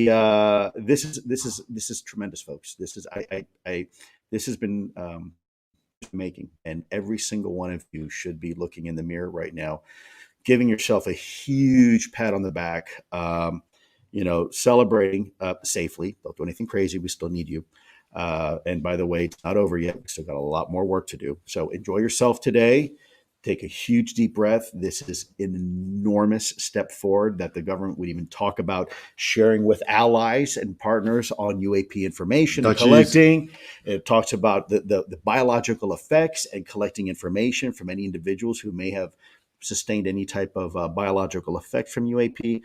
This is tremendous, folks. This has been making, and every single one of you should be looking in the mirror right now, giving yourself a huge pat on the back. Celebrating safely. Don't do anything crazy. We still need you. And by the way, it's not over yet. We still got a lot more work to do. So enjoy yourself today. Take a huge deep breath. This is an enormous step forward that the government would even talk about sharing with allies and partners on UAP information and collecting. It talks about the biological effects and collecting information from any individuals who may have sustained any type of biological effect from UAP.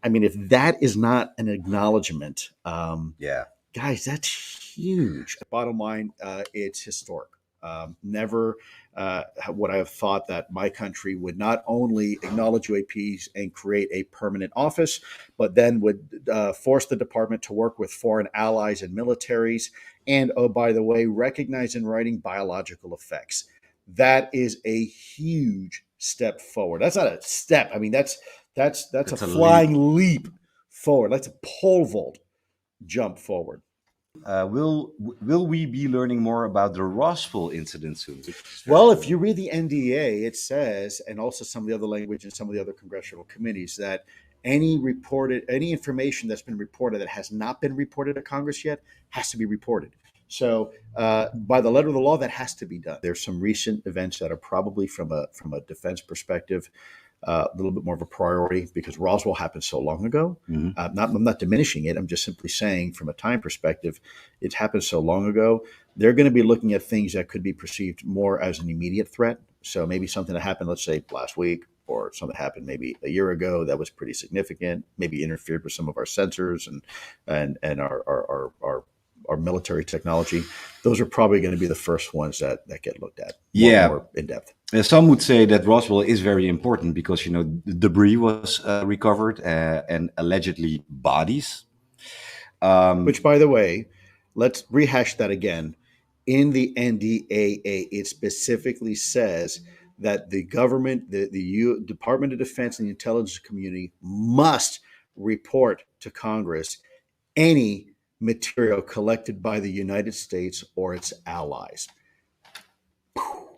I mean, if that is not an acknowledgement, guys, that's huge. Bottom line, it's historic. Never would I have thought that my country would not only acknowledge UAPs and create a permanent office, but then would force the department to work with foreign allies and militaries. And, oh, by the way, recognize in writing biological effects. That is a huge step forward. That's not a step. I mean, that's a flying leap forward. That's a pole vault jump forward. Will we be learning more about the Roswell incident soon? Well, if you read the NDA, it says, and also some of the other language and some of the other congressional committees, that any information that's been reported that has not been reported to Congress yet has to be reported. So by the letter of the law, that has to be done. There's some recent events that are probably from a defense perspective a little bit more of a priority because Roswell happened so long ago. Mm-hmm. I'm not diminishing it. I'm just simply saying from a time perspective, it happened so long ago. They're going to be looking at things that could be perceived more as an immediate threat. So maybe something that happened, let's say last week, or something happened maybe a year ago that was pretty significant, maybe interfered with some of our sensors and our military technology. Those are probably going to be the first ones that get looked at more in depth. Some would say that Roswell is very important because, the debris was recovered and allegedly bodies. Which, by the way, let's rehash that again. In the NDAA, it specifically says that the government, the Department of Defense and the intelligence community must report to Congress any material collected by the United States or its allies.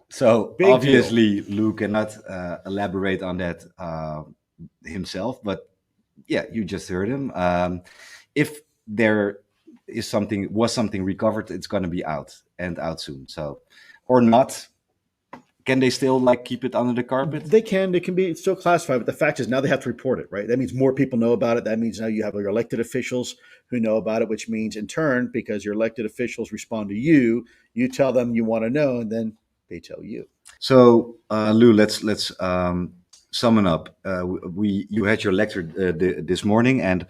So big obviously, deal. Lou cannot elaborate on that himself, but you just heard him. If there is something recovered, it's going to be out soon. So, or not. Can they still keep it under the carpet? They can. It can be still classified, but the fact is now they have to report it, right? That means more people know about it. That means now you have your elected officials who know about it, which means in turn, because your elected officials respond to you, you tell them you want to know, and then they tell you. So, Lou, let's sum it up. You had your lecture this morning, and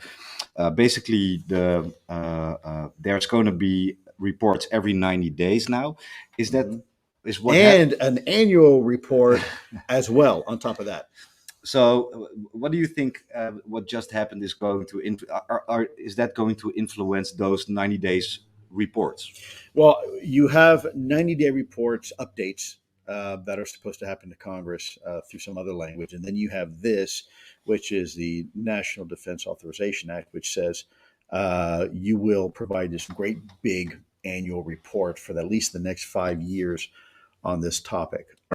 basically there's going to be reports every 90 days now. Is that? Mm-hmm. An annual report as well on top of that. So what do you think what just happened is going to is that going to influence those 90 days reports? Well, you have 90-day reports, updates that are supposed to happen to Congress through some other language. And then you have this, which is the National Defense Authorization Act, which says you will provide this great big annual report for at least the next 5 years on this topic.